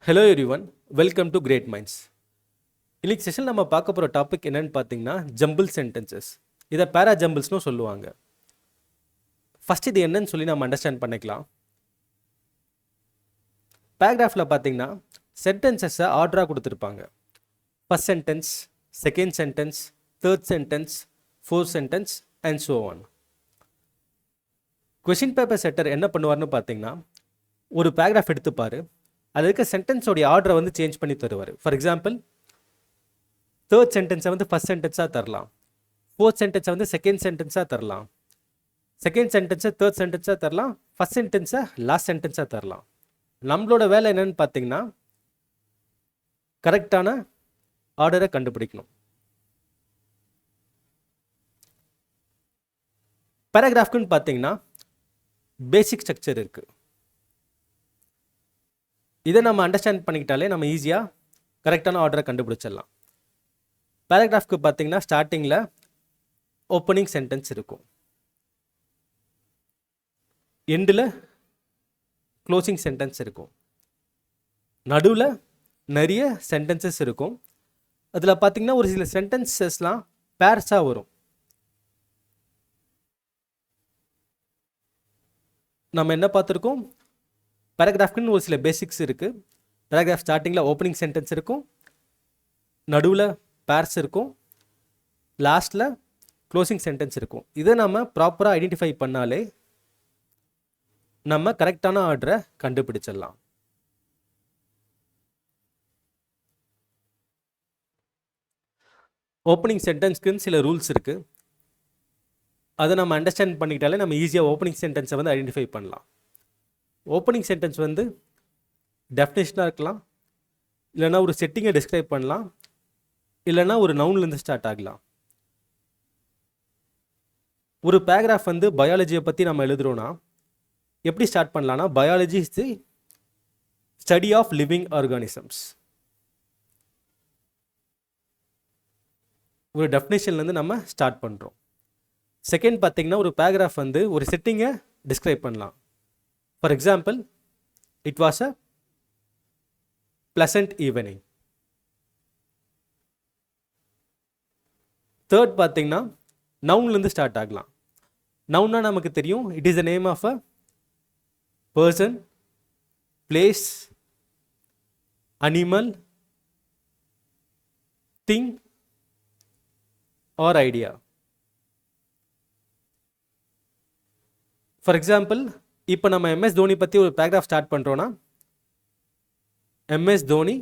Hello everyone, welcome to Great Minds. இன்னைக்கு session நம்ம பார்க்க போகிற டாபிக் என்னன்னு பார்த்தீங்கன்னா ஜம்பிள் சென்டென்சஸ். இதை பேரா ஜம்பிள்ஸ்னு சொல்லுவாங்க. ஃபஸ்ட் இது என்னன்னு சொல்லி நம்ம அண்டர்ஸ்டாண்ட் பண்ணிக்கலாம். பேராகிராஃபில் பார்த்தீங்கன்னா சென்டென்சஸை ஆர்டராக கொடுத்துருப்பாங்க. First sentence, second sentence, third sentence, fourth sentence and so on. Question paper setter என்ன பண்ணுவார்னு பார்த்தீங்கன்னா ஒரு பேராகிராஃப் எடுத்துப்பார், அது இருக்க சென்டென்ஸோடைய ஆர்டரை வந்து சேஞ்ச் பண்ணி தருவார். ஃபார் எக்ஸாம்பிள் தேர்ட் சென்டென்ஸை வந்து ஃபஸ்ட் சென்டென்ஸாக தரலாம், ஃபோர்த் சென்டென்ஸை வந்து செகண்ட் சென்டென்ஸாக தரலாம், செகண்ட் சென்டென்ஸை தேர்ட் சென்டென்ஸாக தரலாம், ஃபஸ்ட் சென்டென்ஸை லாஸ்ட் சென்டென்ஸாக தரலாம். நம்மளோட வேலை என்னன்னு பார்த்தீங்கன்னா கரெக்டான ஆர்டரை கண்டுபிடிக்கணும். பேராகிராஃப்க்குன்னு பார்த்தீங்கன்னா பேசிக் ஸ்ட்ரக்சர் இருக்குது. இதை நம்ம அண்டர்ஸ்டாண்ட் பண்ணிக்கிட்டாலே நம்ம ஈஸியாக கரெக்டான ஆர்டரை கண்டுபிடிச்சிடலாம். பேராகிராஃப்க்கு பார்த்தீங்கன்னா ஸ்டார்டிங்கில் ஓப்பனிங் சென்டென்ஸ் இருக்கும், எண்டில் க்ளோசிங் சென்டென்ஸ் இருக்கும், நடுவில் நிறைய சென்டென்சஸ் இருக்கும். அதில் பார்த்தீங்கன்னா ஒரு சில சென்டென்சஸ்லாம் பேர்ஸாக வரும். நம்ம என்ன பார்த்துருக்கோம், பேராகிராஃப்க்குன்னு ஒரு சில பேசிக்ஸ் இருக்குது. பேராகிராஃப் ஸ்டார்டிங்கில் ஓப்பனிங் சென்டென்ஸ் இருக்கும், நடுவில் பேர்ஸ் இருக்கும், லாஸ்ட்டில் க்ளோசிங் சென்டென்ஸ் இருக்கும். இதை நம்ம ப்ராப்பராக ஐடென்டிஃபை பண்ணாலே நம்ம கரெக்டான ஆர்டரை கண்டுபிடிச்சிடலாம். ஓப்பனிங் சென்டென்ஸ்க்குன்னு சில ரூல்ஸ் இருக்குது. அதை நம்ம அண்டர்ஸ்டாண்ட் பண்ணிக்கிட்டாலே நம்ம ஈஸியாக ஓப்பனிங் சென்டென்ஸை வந்து ஐடென்டிஃபை பண்ணலாம். ஓப்பனிங் சென்டென்ஸ் வந்து டெஃபினேஷனாக இருக்கலாம், இல்லைனா ஒரு செட்டிங்கை டிஸ்கிரைப் பண்ணலாம், இல்லைனா ஒரு நவுன்லேருந்து ஸ்டார்ட் ஆகலாம். ஒரு பேராகிராஃப் வந்து பயாலஜியை பற்றி நம்ம எழுதுகிறோன்னா எப்படி ஸ்டார்ட் பண்ணலான்னா, biology is the study of living organisms. ஒரு டெஃபினேஷன்லேருந்து நம்ம ஸ்டார்ட் பண்ணுறோம். செகண்ட் பார்த்திங்கன்னா ஒரு பேராகிராஃப் வந்து ஒரு செட்டிங்கை டிஸ்கிரைப் பண்ணலாம். For example, it was a pleasant evening. Third பார்த்தீங்கன்னா நவுன்லேருந்து ஸ்டார்ட் ஆகலாம். நவுன்னா நமக்கு தெரியும், it is the name of a person, place, animal, thing or idea. For example, இப்போ நம்ம எம்எஸ் தோனி பற்றி ஒரு பேராகிராஃப் ஸ்டார்ட் பண்ணுறோன்னா, MS Dhoni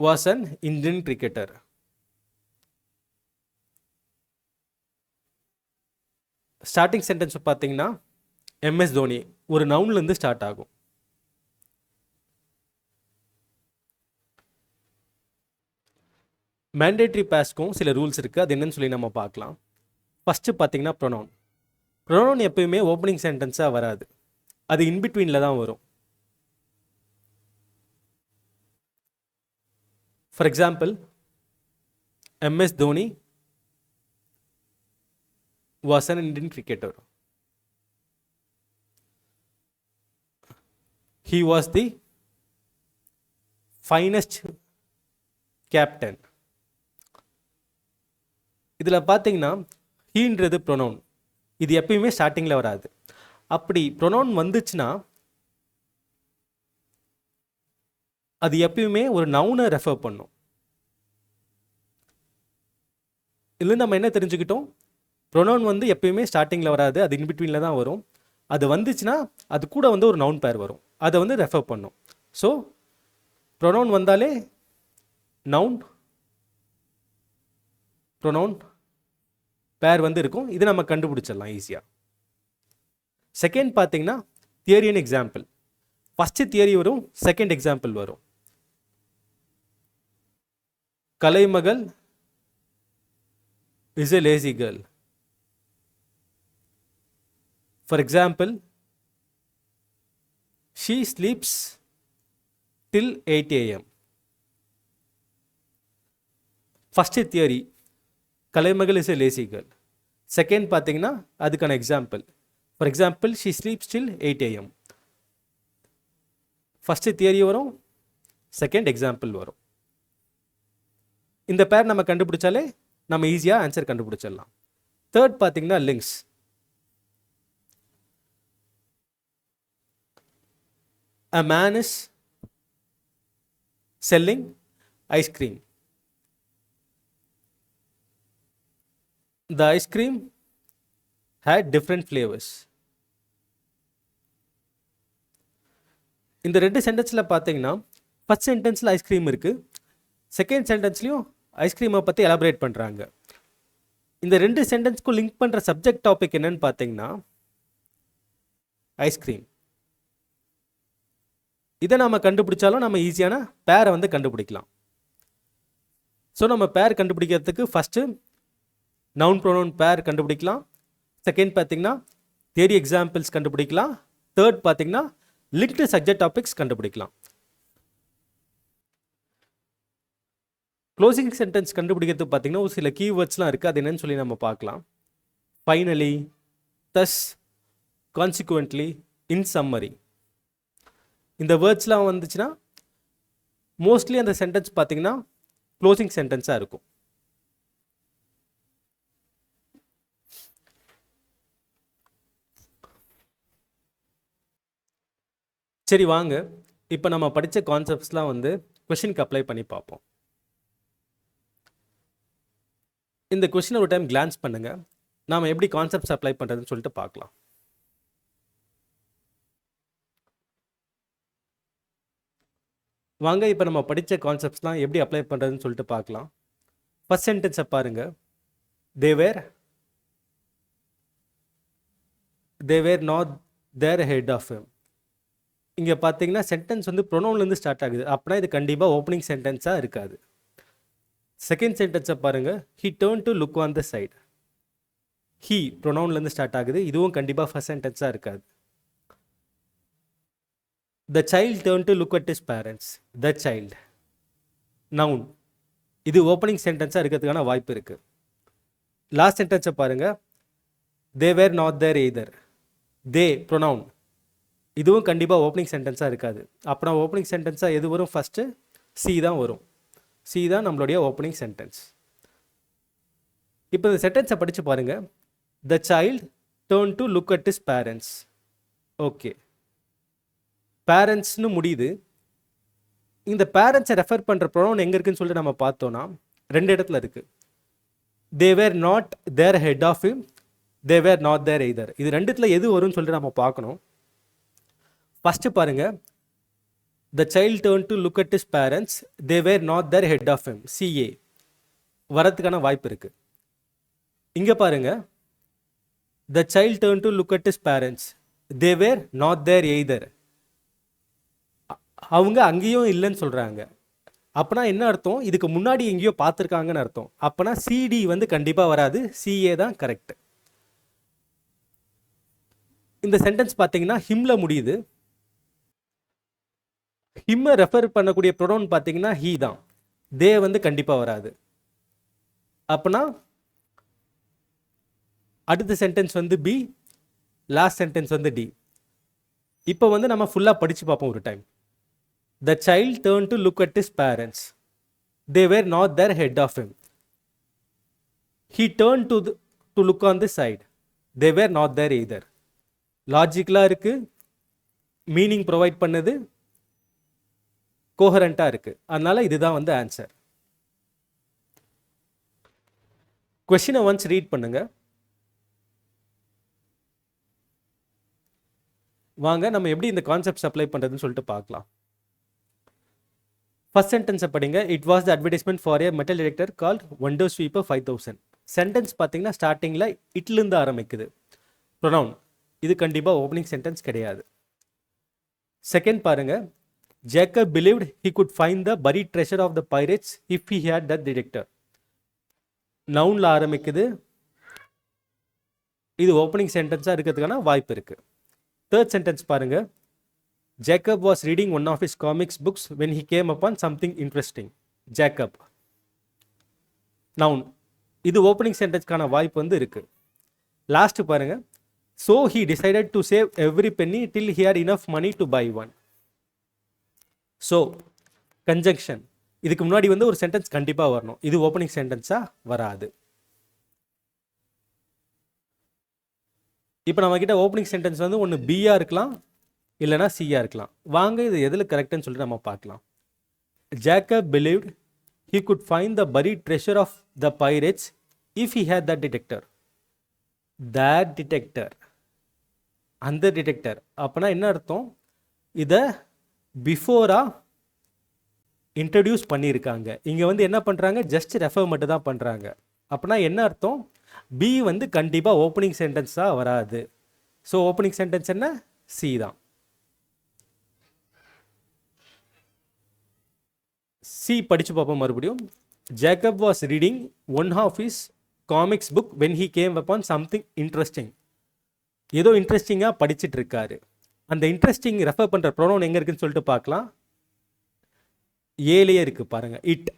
was an Indian cricketer. Starting sentence பார்த்தீங்கன்னா எம்எஸ் தோனி ஒரு நவுன்லேருந்து ஸ்டார்ட் ஆகும். மேண்டேட்ரி பாஸ்க்கும் சில ரூல்ஸ் இருக்குது, அது என்னன்னு சொல்லி நம்ம பார்க்கலாம். ஃபஸ்ட்டு பார்த்தீங்கன்னா ப்ரொனவுன். ப்ரொனவுன் எப்பயுமே ஓப்பனிங் சென்டென்ஸாக வராது, அது இன்பிட்வீனில் தான் வரும். For example, MS Dhoni was an Indian cricketer. He was the finest captain. இதில் பார்த்தீங்கன்னா ஹீன்றது ப்ரொனவுன், இது எப்பயுமே ஸ்டார்டிங்கில் வராது. அப்படி ப்ரொனவுன் வந்துச்சுன்னா அது எப்பயுமே ஒரு நவுனை ரெஃபர் பண்ணும். இதில் நம்ம என்ன தெரிஞ்சுக்கிட்டோம், ப்ரொனவுன் வந்து எப்பயுமே ஸ்டார்டிங்கில் வராது, அது இன்பிட்வீனில் தான் வரும். அது வந்துச்சுன்னா அது கூட வந்து ஒரு நவுன் பேர் வரும், அதை வந்து ரெஃபர் பண்ணும். ஸோ ப்ரொனவுன் வந்தாலே நவுன் ப்ரொனவுன் பேர் வந்து இருக்கும். இது நம்ம கண்டுபிடிச்சிடலாம் ஈஸியாக. செகண்ட் பார்த்தீங்கன்னா theory and example. First theory வரும், செகண்ட் எக்ஸாம்பிள் வரும். Kalaimagal is a lazy girl. For example, she sleeps till 8 AM. First theory Kalaimagal is a lazy girl. Second பார்த்தீங்கன்னா அதுக்கான example. For example, she sleeps till 8 AM. First theory வரும், second example வரும். இந்த பேர் நம்ம கண்டுபிடிச்சாலே நம்ம ஈஸியாக ஆன்சர் கண்டுபிடிச்சிடலாம். தேர்ட் பார்த்தீங்கன்னா links. A man is selling ice cream. The ice cream had different flavors. இந்த ரெண்டு சென்டென்ஸில் பார்த்தீங்கன்னா ஃபர்ஸ்ட் சென்டென்ஸில் ஐஸ்கிரீம் இருக்குது, செகண்ட் சென்டென்ஸ்லையும் ஐஸ்கிரீமை பற்றி எலாபரேட் பண்ணுறாங்க. இந்த ரெண்டு சென்டென்ஸ்க்கும் லிங்க் பண்ணுற சப்ஜெக்ட் டாபிக் என்னன்னு பார்த்தீங்கன்னா ஐஸ்கிரீம். இதை நம்ம கண்டுபிடிச்சாலும் நம்ம ஈஸியான பேரை வந்து கண்டுபிடிக்கலாம். ஸோ நம்ம பேர் கண்டுபிடிக்கிறதுக்கு ஃபஸ்ட்டு நவுன் ப்ரோனவுன் பேர் கண்டுபிடிக்கலாம், செகண்ட் பார்த்தீங்கன்னா தியரி எக்ஸாம்பிள்ஸ் கண்டுபிடிக்கலாம், தேர்ட் பார்த்தீங்கன்னா லிங்க்டு சப்ஜெக்ட் டாபிக்ஸ் கண்டுபிடிக்கலாம். க்ளோசிங் சென்டென்ஸ் கண்டுபிடிக்கிறதுக்கு பார்த்தீங்கன்னா ஒரு சில கீவேர்ட்ஸ்லாம் இருக்குது, அது என்னன்னு சொல்லி நம்ம பார்க்கலாம். ஃபைனலி, தஸ், கான்சிக்வென்ட்லி, இன் சம்மரி. இந்த வேர்ட்ஸ்லாம் வந்துச்சுன்னா மோஸ்ட்லி அந்த சென்டென்ஸ் பார்த்தீங்கன்னா க்ளோசிங் சென்டென்ஸாக இருக்கும். சரி வாங்க, இப்போ நம்ம படித்த கான்செப்ட்ஸ்லாம் வந்து கொஷினுக்கு அப்ளை பண்ணி பார்ப்போம். இந்த கொஷினை ஒரு டைம் கிளான்ஸ் பண்ணுங்கள், நாம் எப்படி கான்செப்ட்ஸ் அப்ளை பண்ணுறதுன்னு சொல்லிட்டு பார்க்கலாம். வாங்க இப்போ நம்ம படித்த கான்செப்ட்ஸ்லாம் எப்படி அப்ளை பண்ணுறதுன்னு சொல்லிட்டு பார்க்கலாம். ஃபர்ஸ்ட் சென்டென்ஸை பாருங்கள். They were not there head of him. இங்கே பார்த்தீங்கன்னா சென்டென்ஸ் வந்து ப்ரொனவுன்லேருந்து ஸ்டார்ட் ஆகுது, அப்படின்னா இது கண்டிப்பாக ஓப்பனிங் சென்டென்ஸாக இருக்காது. செகண்ட் சென்டென்ஸை பாருங்கள். He turn to look on the side. He ப்ரொனவுன்லேருந்து ஸ்டார்ட் ஆகுது, இதுவும் கண்டிப்பாக ஃபர்ஸ்ட் சென்டென்ஸாக இருக்காது. The child turned to look at his parents. The child. Noun. இது ஓப்பனிங் சென்டென்ஸாக இருக்கிறதுக்கான வாய்ப்பு இருக்குது. லாஸ்ட் சென்டென்ஸை பாருங்கள். They were not there either. They pronoun. இதுவும் கண்டிப்பாக ஓப்பனிங் சென்டென்ஸாக இருக்காது. அப்புறம் ஓப்பனிங் சென்டென்ஸாக எது வரும்? ஃபஸ்ட்டு சி தான் வரும். சி தான் நம்மளுடைய ஓப்பனிங் சென்டென்ஸ். இப்போ இந்த சென்டென்ஸை படித்து பாருங்கள். The child turned to look at his parents. Okay, பேரண்ட்ஸ்னு முடியுது. இந்த பேரண்ட்ஸை ரெஃபர் பண்ணுற ப்ரொனவுன் எங்கே இருக்குன்னு சொல்லிட்டு நம்ம பார்த்தோன்னா ரெண்டு இடத்துல இருக்குது. They were not there head of him, they were not there either. இது ரெண்டுத்துல எது வரும்னு சொல்லிட்டு நம்ம பார்க்கணும். ஃபஸ்ட்டு பாருங்கள். The child turn to look at his parents, they were not there head of him, CA வரதுக்கான வாய்ப்பு இருக்குது. இங்கே பாருங்கள். The child turn to look at his parents, they were not there either. அவங்க அங்கேயும் இல்லைன்னு சொல்கிறாங்க. அப்போனா என்ன அர்த்தம்? இதுக்கு முன்னாடி எங்கேயோ பார்த்துருக்காங்கன்னு அர்த்தம். அப்போனா சிடி வந்து கண்டிப்பாக வராது, சிஏ தான் கரெக்ட். இந்த சென்டென்ஸ் பார்த்தீங்கன்னா ஹிம்ல முடியுது. ஹிம்மை ரெஃபர் பண்ணக்கூடிய ப்ரொனவுன் பார்த்தீங்கன்னா ஹீ தான். தே வந்து கண்டிப்பாக வராது. அப்போனா அடுத்த சென்டென்ஸ் வந்து பி, லாஸ்ட் சென்டென்ஸ் வந்து டி. இப்போ வந்து நம்ம ஃபுல்லாக படித்து பார்ப்போம் ஒரு time. The child turned to look at his parents. They were not there head of him. He turned to look on the side. They were not there either. லாஜிக்கலாக இருக்குது, meaning provide பண்ணுது, கோஹரண்ட்டாக இருக்குது. அதனால் இதுதான் வந்து ஆன்சர். கொஷினை once read பண்ணுங்க. வாங்க நம்ம எப்படி இந்த கான்செப்ட்ஸ் அப்ளை பண்ணுறதுன்னு சொல்லிட்டு பார்க்கலாம். ஃபர்ஸ்ட் சென்டென்ஸை படிங்க. It was the advertisement for a metal detector called Wondo sweeper 5000. Sentence பார்த்தீங்கன்னா ஸ்டார்டிங்கில் இட்லேருந்து ஆரம்பிக்குது. ப்ரொனவுன் இது கண்டிப்பாக ஓப்பனிங் சென்டென்ஸ் கிடையாது. செகண்ட் பாருங்க. Jacob believed he could find the buried treasure of the pirates if he had that detector. நவுனில் ஆரம்பிக்குது, இது ஓப்பனிங் சென்டென்ஸாக இருக்கிறதுக்கான வாய்ப்பு இருக்குது. தேர்ட் சென்டென்ஸ் பாருங்க. Jacob was reading one of his comics books when he came upon something interesting. Jacob. Noun. இது opening சென்டென்ஸ்க்கான வாய்ப்பு வந்து இருக்குது. லாஸ்ட் பாருங்க. So he decided to save every penny till he had enough money to buy one. So conjunction இதுக்கு முன்னாடி வந்து ஒரு சென்டென்ஸ் கண்டிப்பாக வரணும். இது ஓப்பனிங் சென்டென்ஸாக வராது. இப்போ நம்மக்கிட்ட ஓப்பனிங் சென்டென்ஸ் வந்து ஒன்று பியாக இருக்கலாம், இல்லைனா சியாக இருக்கலாம். வாங்க இது எதில் கரெக்டுன்னு சொல்லிட்டு நம்ம பார்க்கலாம். Jacob believed he could find the buried treasure of the pirates if he had that detector. That detector. அந்த டிடெக்டர் அப்போனா என்ன அர்த்தம்? இதை பிஃபோராக இன்ட்ரடியூஸ் பண்ணியிருக்காங்க. இங்கே வந்து என்ன பண்ணுறாங்க? ஜஸ்ட் ரெஃபர் மட்டும் தான் பண்ணுறாங்க. அப்போனா என்ன அர்த்தம்? பி வந்து கண்டிப்பாக ஓப்பனிங் சென்டென்ஸாக வராது. ஸோ ஓப்பனிங் சென்டென்ஸ் என்ன? சி தான். சி படித்து பார்ப்போம் மறுபடியும். Jacob was reading one of his comics book when he came upon something interesting. ஏதோ இன்ட்ரெஸ்டிங்காக படிச்சுட்டு இருக்காரு. அந்த இன்ட்ரெஸ்டிங் ரெஃபர் பண்ணுற ப்ரோனவுன் எங்கே இருக்குன்னு சொல்லிட்டு பார்க்கலாம். ஏலேயே இருக்குது பாருங்கள், இட்.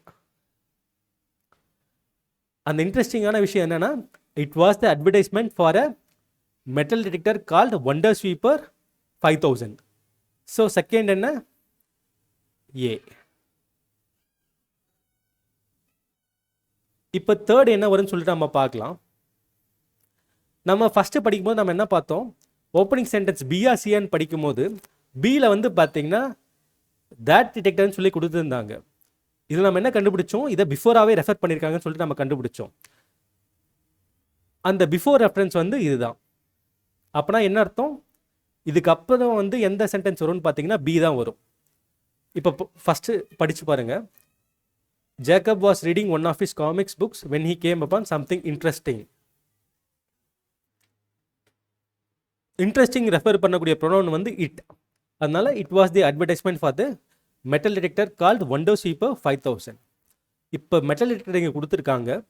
அந்த இன்ட்ரெஸ்டிங்கான விஷயம் என்னென்னா, it was the advertisement for a metal detector called wonder sweeper 5000. So second என்ன? ஏ. இப்போ தேர்ட் என்ன வரும்னு சொல்லிட்டு நம்ம பார்க்கலாம். நம்ம ஃபஸ்ட்டு படிக்கும்போது நம்ம என்ன பார்த்தோம்? ஓப்பனிங் சென்டென்ஸ் பிஆ சியான்னு படிக்கும்போது பியில் வந்து பார்த்தீங்கன்னா தேட் டிடெக்டர்னு சொல்லி கொடுத்துருந்தாங்க. இதில் நம்ம என்ன கண்டுபிடிச்சோம்? இதை பிஃபோராகவே ரெஃபர் பண்ணியிருக்காங்கன்னு சொல்லிட்டு நம்ம கண்டுபிடிச்சோம். அந்த பிஃபோர் ரெஃபரன்ஸ் வந்து இதுதான். அப்போனா என்ன அர்த்தம்? இதுக்கப்புறம் வந்து எந்த சென்டென்ஸ் வரும்னு பார்த்தீங்கன்னா பி தான் வரும். இப்போ ஃபஸ்ட்டு படித்து பாருங்கள். Jacob was reading one of his comics books when he came upon something interesting. Interesting refer பண்ணக்கூடிய ப்ரொனவுன் வந்து இட். அதனால it was the advertisement for the metal detector called wonder sweeper 5000. இப்போ metal detector இங்கே கொடுத்துருக்காங்க.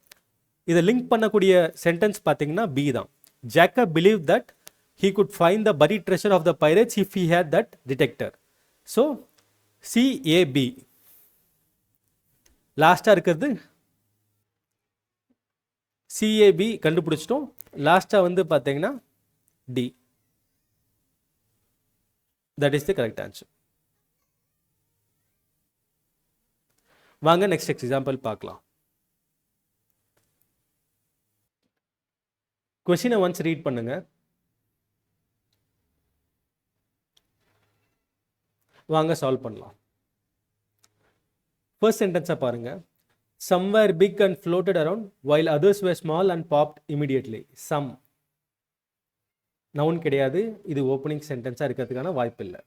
இதை link பண்ணக்கூடிய sentence பார்த்தீங்கன்னா B தான். Jacob believed that he could find the buried treasure of the pirates if he had that detector. So CAB. லாஸ்ட்டாக இருக்கிறது CAP கண்டுபிடிச்சிட்டோம். லாஸ்ட்டாக வந்து பார்த்தீங்கன்னா D. That is the correct answer. வாங்க நெக்ஸ்ட் எக்ஸாம்பிள் பார்க்கலாம். கொஸ்டினை ஒன்ஸ் ரீட் பண்ணுங்க. வாங்க சால்வ் பண்ணலாம். ஃபர்ஸ்ட் சென்டென்ஸை பாருங்கள். Somewhere big and floated around while others were small and popped immediately. Some noun கிடையாது. இது ஓப்பனிங் சென்டென்ஸாக இருக்கிறதுக்கான வாய்ப்பு இல்லை.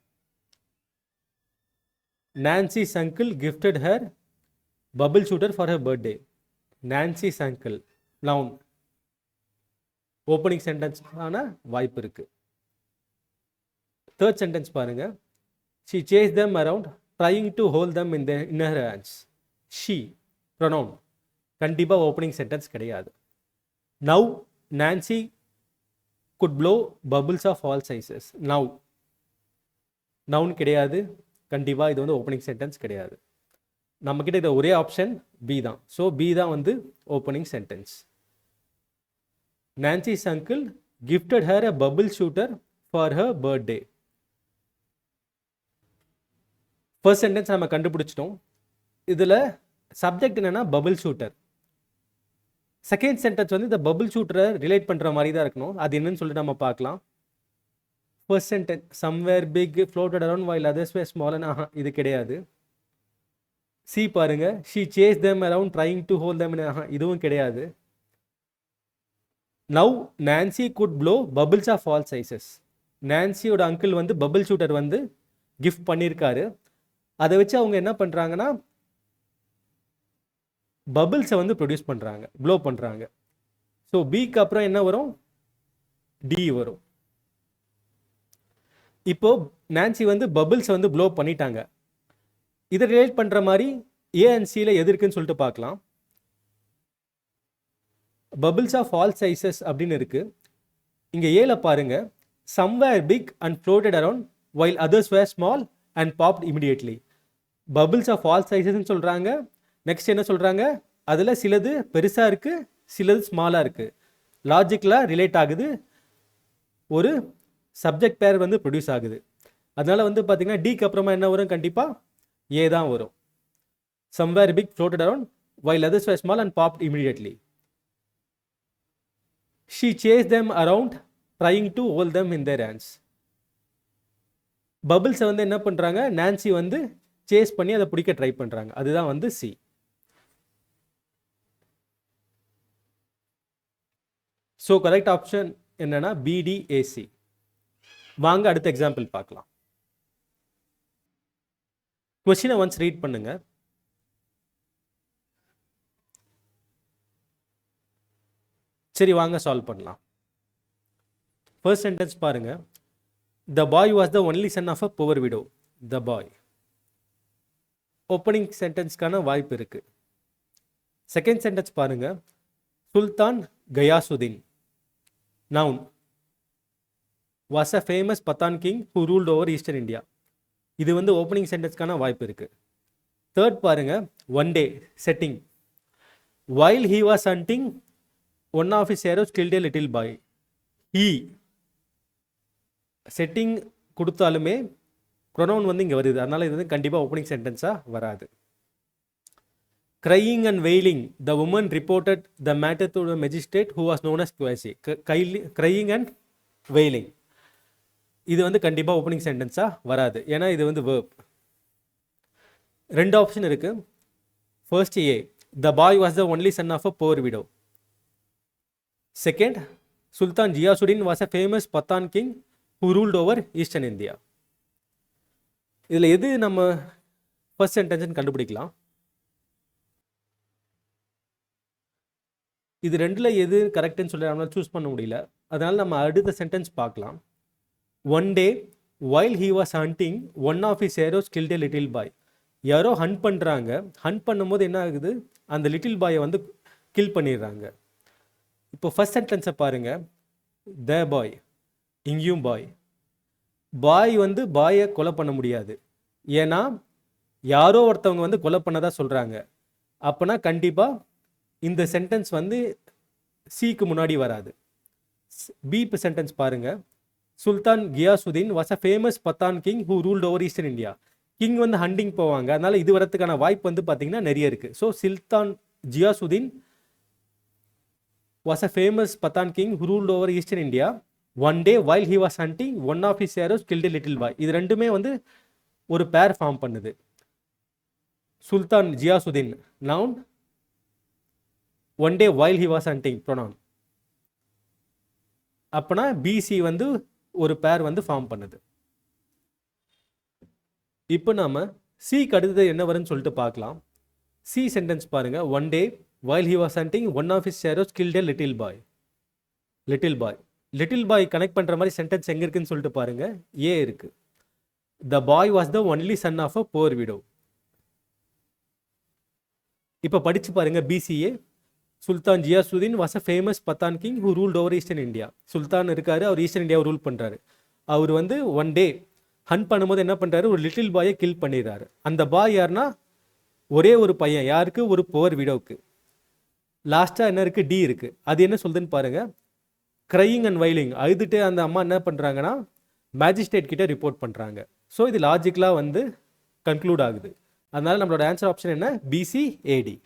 Nancy's uncle gifted her bubble shooter for her birthday. Nancy's uncle noun. Opening சென்டென்ஸான வாய்ப்பு இருக்குது. தேர்ட் சென்டென்ஸ் பாருங்கள். She chased them around trying to hold them in her hands. She pronoun கண்டிப்பாக ஓப்பனிங் சென்டென்ஸ் கிடையாது. Now Nancy could blow bubbles of all sizes. Now noun கிடையாது. கண்டிப்பாக இது வந்து ஓப்பனிங் சென்டென்ஸ் கிடையாது. நம்மக்கிட்ட இது ஒரே ஆப்ஷன் பி தான். ஸோ பி தான் வந்து opening sentence. Nancy's uncle gifted her a bubble shooter for her birthday. First sentence நம்ம கண்டுபிடிச்சிட்டோம். இதில் சப்ஜெக்ட் என்னென்னா பபிள் ஷூட்டர். செகண்ட் சென்டென்ஸ் வந்து இந்த பபிள் ஷூட்டரை ரிலேட் பண்ணுற மாதிரி தான் இருக்கணும். அது என்னன்னு சொல்லிட்டு நம்ம பார்க்கலாம். First sentence some were big floated around while others were small and இது கிடையாது. சி பாருங்க. She chase them around trying to hold them இதுவும் கிடையாது. Now Nancy could blow bubbles of all sizes. நான்சியோட அங்கிள் வந்து பபிள் ஷூட்டர் வந்து gift பண்ணியிருக்காரு. அதை வச்சு அவங்க என்ன பண்ணுறாங்கன்னா பபிள்ஸை வந்து ப்ரொடியூஸ் பண்ணுறாங்க, ப்ளோ பண்ணுறாங்க. ஸோ பிக்கு அப்புறம் என்ன வரும்? டி வரும். இப்போ நான்சி வந்து பபிள்ஸை வந்து ப்ளோ பண்ணிட்டாங்க. இதை ரிலேட் பண்ணுற மாதிரி ஏ அண்ட் சியில் எது இருக்குன்னு சொல்லிட்டு பார்க்கலாம். பபிள்ஸ் ஆஃப் ஆல் சைஸஸ் அப்படின்னு இருக்கு. இங்கே ஏல பாருங்க. Some were big and floated around while others were small and popped immediately. Bubbles of all சைஸஸ்ன்னு சொல்கிறாங்க. நெக்ஸ்ட் என்ன சொல்கிறாங்க? அதில் சிலது பெருசாக இருக்குது, சிலது ஸ்மாலாக இருக்குது. லாஜிக்கலாக ரிலேட் ஆகுது. ஒரு சப்ஜெக்ட் பேர் வந்து ப்ரொடியூஸ் ஆகுது. அதனால் வந்து பார்த்திங்கன்னா டிக்கு அப்புறமா என்ன வரும்? கண்டிப்பாக ஏ தான் வரும். somewhere big floated around while others were small and popped immediately. She chased them around trying to hold them in their hands. பபிள்ஸை வந்து என்ன பண்ணுறாங்க, நான்சி வந்து சேஸ் பண்ணி அதை பிடிக்க ட்ரை பண்ணுறாங்க. அதுதான் வந்து சி. ஸோ கரெக்ட் ஆப்ஷன் என்னன்னா பிடிஏசி. வாங்க அடுத்த எக்ஸாம்பிள் பார்க்கலாம். கொஸ்டினை ஒன்ஸ் ரீட் பண்ணுங்க. சரி வாங்க சால்வ் பண்ணலாம். ஃபர்ஸ்ட் சென்டென்ஸ் பாருங்க. The boy was the only son of a poor widow. The boy. Opening சென்டென்ஸ்க்கான வாய்ப்பு இருக்கு. செகண்ட் சென்டென்ஸ் பாருங்க. Sultan Ghiyasuddin, noun, was a famous Pathan king who ruled over eastern India. இது வந்து ஓப்பனிங் சென்டென்ஸ்க்கான வாய்ப்பு இருக்கு. தேர்ட் பாருங்க. One day, setting. While he was hunting, one of his arrows killed a little boy. He. Setting கொடுத்தாலுமே pronoun வந்து இங்கே வருது, அதனால் இது வந்து கண்டிப்பாக ஓப்பனிங் சென்டென்ஸாக வராது. crying and wailing, the woman reported the matter to the magistrate who was known as Kwasi. crying and wailing, இது வந்து கண்டிப்பாக ஓப்பனிங் சென்டென்ஸாக வராது, ஏன்னா இது வந்து verb. ரெண்டு ஆப்ஷன் இருக்கு. First A, the boy was the only son of a poor widow. Second, Sultan Ghiyasuddin was a famous Pathan king who ruled over eastern India. இதில் எது நம்ம ஃபர்ஸ்ட் சென்டென்ஸ்னு கண்டுபிடிக்கலாம். இது ரெண்டில் எது கரெக்டுன்னு சொல்லி நம்மளால் சூஸ் பண்ண முடியல, அதனால் நம்ம அடுத்த சென்டென்ஸ் பார்க்கலாம். One day while he was hunting, one of his arrows killed a little boy. யாரோ ஹண்ட் பண்ணுறாங்க, ஹண்ட் பண்ணும்போது என்ன ஆகுது, அந்த லிட்டில் பாயை வந்து கில் பண்ணிடுறாங்க. இப்போ ஃபர்ஸ்ட் சென்டென்ஸை பாருங்கள். த பாய், இங்கேயும் பாய். பாய் வந்து பாயை கொலை பண்ண முடியாது, ஏன்னா யாரோ ஒருத்தவங்க வந்து கொலை பண்ணதா சொல்கிறாங்க. அப்போனா கண்டிப்பாக இந்த சென்டென்ஸ் வந்து சிக்கு முன்னாடி வராது. பி சென்டென்ஸ் பாருங்கள். Sultan Ghiyasuddin was a famous Pathan king who ruled over eastern India. King வந்து ஹண்டிங் போவாங்க, அதனால் இது வரத்துக்கான வாய்ப்பு வந்து பார்த்திங்கன்னா நிறைய இருக்குது. So Sultan Ghiyasuddin was a famous Pathan king who ruled over eastern India. One day while he was hunting, one of his arrows killed a little boy. இது ரெண்டுமே வந்து ஒரு பேர் ஃபார்ம் பண்ணுது. Sultan Ghiyasuddin noun, one day while he was hunting pronoun. அப்பனா BC வந்து ஒரு பேர் வந்து ஃபார்ம் பண்ணுது. இப்போ நாம சிக்கு அடுத்தது என்ன வரும்னு சொல்லிட்டு பார்க்கலாம். சி சென்டென்ஸ் பாருங்க. One day while he was hunting, one of his arrows killed a little boy. Little boy, little boy connect பண்ணுற மாதிரி சென்டென்ஸ் எங்கே இருக்குன்னு சொல்லிட்டு பாருங்க. ஏ இருக்கு. The boy was the only son of a poor widow. இப்போ படிச்சு பாருங்க. BCA, Sultan Ghiyasuddin was a famous Pathan king who ruled over eastern India. Sultan இருக்காரு, அவர் ஈஸ்டர்ன் இந்தியாவை ரூல் பண்ணுறாரு. அவர் வந்து ஒன் டே ஹண்ட் பண்ணும்போது என்ன பண்ணுறாரு, ஒரு லிட்டில் பாயை கில் பண்ணிடுறாரு. அந்த பாய் யாருன்னா ஒரே ஒரு பையன், யாருக்கு, ஒரு போர் விடோவுக்கு. லாஸ்ட்டாக என்ன இருக்குது, டி இருக்குது. அது என்ன சொல்லுதுன்னு பாருங்கள். க்ரையிங் அண்ட் வைலிங், அழுதுட்டு அந்த அம்மா என்ன பண்ணுறாங்கன்னா மேஜிஸ்ட்ரேட் கிட்டே ரிப்போர்ட் பண்ணுறாங்க. ஸோ இது லாஜிக்கலாக வந்து கன்க்ளூட் ஆகுது. அதனால் நம்மளோட ஆன்சர் ஆப்ஷன் என்ன, பிசிஏடி.